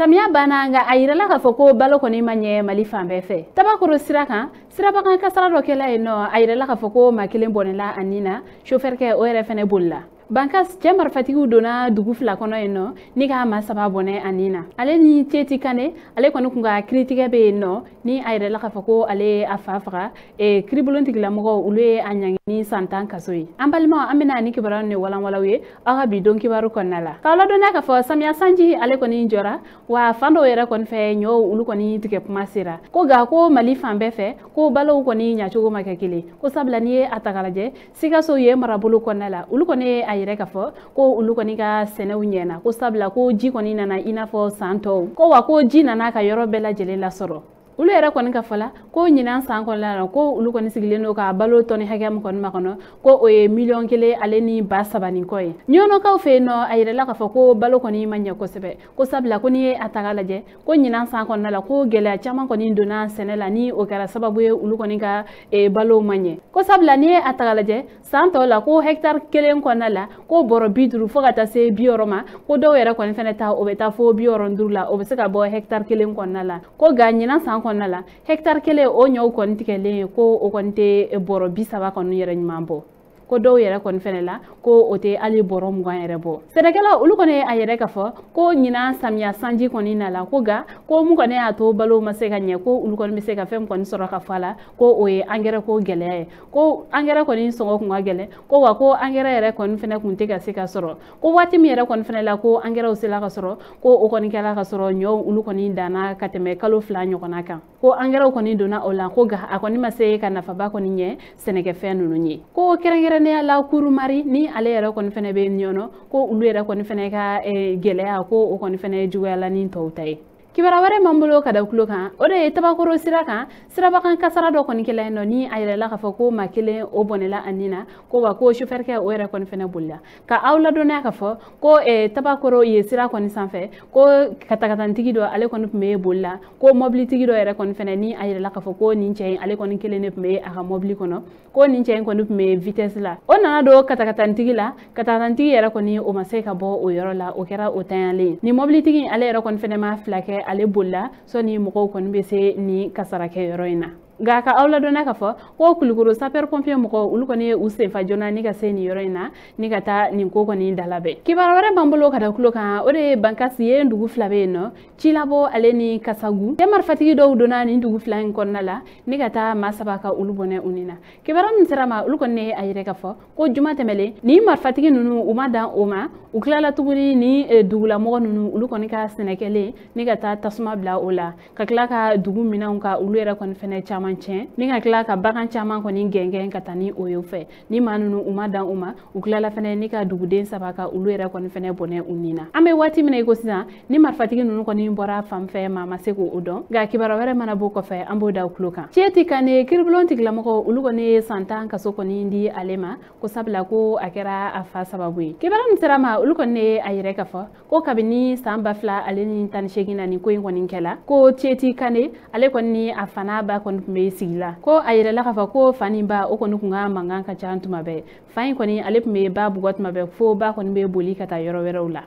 Samia bana nga ayira la ka foko balo koni manye mali fambe fe. Tabakoro siraka sirabakan kasara do kela eno ayira la ka foko makelen bonela anina chauffeur ke o yere fene bulla. Bankas jamar fatigu dona dugu fila kono eno ni ka masaba bone anina. Ale ni teti kane ale kono kunga critique be eno ni ayira la ka foko ale afafaga e kribulon tigla mogo ule anyangi ni santan kasoi. Ambalma amena ni kibara ne walawe aga bidon kibaru konala. Kala dona ka fo Samia Sanji ale koni njora wa fando yere kon fe nyo ulu koni tike pumasira. Ko ga ko mali fambe fe ko balo koni nyachugo makakili. Ko sabla ni atakalaje siga so ye marabulu konala. Ulu koni ayire ka fo ko ulu koni ka sene unyena. Ko sabla ko ji koni nana inafo santo. Ko wa ko ji nana ka yoro bela jele la soro. Ulu era koni ka fola ko nyina san kon la ko ulu koni sigileno ka balo toni hagam kon makono ko o e million kele ale ni ba sabani koy nyono ka fe no ayire la ka fo ko balo koni manya ko sebe ko sabla koni atagala je ko nyina san kon la ko gele chama koni ndona senela ni o kara sababu e ulu koni ka e balo manye ko sabla ni atagala je santo la ko hectare kele kon la ko boro bidru fo kata se bioroma ko do era koni feneta o beta fo bioron durla o be se ka bo hectare kele kon la ko ga nyina san konala hectare kele o nyaw kon tikele ko o konte boro bisaba kon yere nyambo ko do yere kon fenela ko ote ali boro mgan yere bo senekala ulu kone ayere ka fo ko nyina Samia Sanji koni nala ko ga ko mu kone ato balo maseka nye ko ulu kone meseka fem kon soro ka fala ko o e angere ko gele ko angere koni songo ko ngele ko wa ko angere yere kon fene kun teka seka soro ko wati mi yere kon fenela ko angere o sela ka soro ko o koni kala ka soro nyo ulu koni dana kateme kalo fla nyokona kan ko angere koni dona ola ko ga akoni maseka kana fa ba koni nye seneke fenu nunyi ko kerengere ne ala kuru mari ni ale yere kon fene be nyono ko ulu yere kon fene ka gele ko o kon fene juwela ni tawtay kibara ware mambulo kada kulo kan ode tabakoro siraka sirabakan kasara do kon kele no ni ayre la ka fo makele o bonela anina ko wa ko chauffeur ke o yere kon fene bulla ka awla do na ka fo ko tabakoro ye sira kon sanfe ko katakatan tigi do ale kon me bulla ko mobili tigi do yere kon fene ni ayre la ka fo ko ni cey ale kon kele ne me aka mobili kono ko ni cey kon me vitesse la onana do katakatan tigi la katakatan tigi yere kon ni o maseka bo o yoro la o kera o tayale ni mobili tigi ale yere kon fene ma flake ale bolla so ni moko kon be se ni kasara ke yoroina ga ka awla dona ka fo ko kulukuru saper pompier moko ulu ko ni use fa jona ni ka se ni yoroina ni ka ta ni ko ko ni dalabe kibara ware bambulo kada kulo kan ode bankasi ye ndugu flabe no chilabo ale ni kasagu te mar fatigi do dona ni ndugu flan kon nala ni ka ta masaba ka ulu bone unina kibara min serama ulu ko ne ayire ka fo ko juma temele ni mar fatigi nunu uma dan uma uklala tuguni ni dugula mo nunu ulu ko ni ka senekele ni ka ta tasuma bla ola ka kla ka dugu mina ka ulu era kon fene chama ni ka kila ka bakan caman koni gengen ka tani oyo fe ni manunu uma dan uma uklala fene ni ka duguden sabaka ulu yere koni fene bone unina ambe wati mina iko sisan ni marfatigi nunu koni bora famfe mama seko odon ga kibara were mana bo ko fe ambo da ukloka cieti kane kirblon tiglamoko ulu koni santan kaso koni ndi alema ko sabla ko akera afa sababu kibara mserama ulu koni ayire ka fo ko kabini samba fla aleni tan shegina ni ko koni kela ko cieti kane ale koni afana ba koni sigila ko ayire la kafa ko fani ba o konu kunga mangan ka chantuma be fayin koni alep me ba bugot mabe fo ba koni be boli kata yoro werewla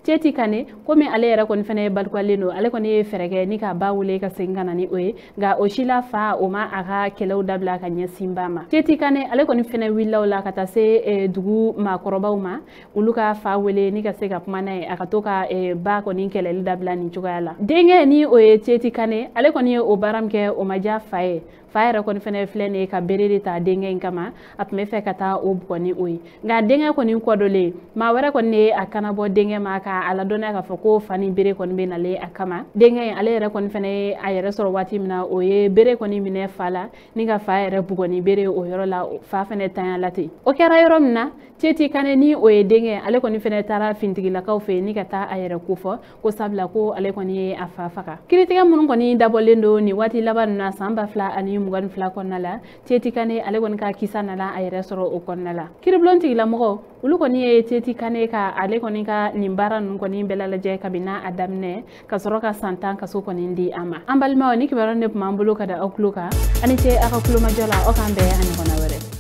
tieti kane ko mi ale yara koni fene bal ko leno ale koni ferege ni ka ba wule ka singana ni oye ga oshila fa o ma aga kelew dabla ka nya simbama tieti kane ale koni fene willawla kata se dugu ma korobaw ma uluka fa wule ni ka se ka pumana aka toka ba koni kelel dabla ni chugala denge ni oye tieti kane ale koni o baram ke o maja fae faira kon fene flene ka berere ta denge kama ap me fe kata o koni oy nga denge koni ko dole ma wara koni akana bo denge ma ka ala dona ka foko fani bere koni be na le akama denge ale re koni fene ayere soro wati mina oye bere koni mine fala ni ka faira bu koni bere o yoro la fa fene tan lati o kera yoro mina tieti kane ni oye denge ale koni fene tara fintigi la ka fe ni ka ta ayere kufo ko sabla ko ale koni afa faka kritika mun koni dabolendo ni wati laban na samba fla ani mugan fla konnala tieti kane ale gon ka kisana la ayre soro o konnala kiriblon tigila mo ulu koni e tieti kane ka ale koni ka nimbara nun koni belala je kabina adamne ka soro ka santan ka so koni ndi ama ambal ma woni kibaro ne mambulo kada okluka ani te aka kuluma jola o kambe ani kona wore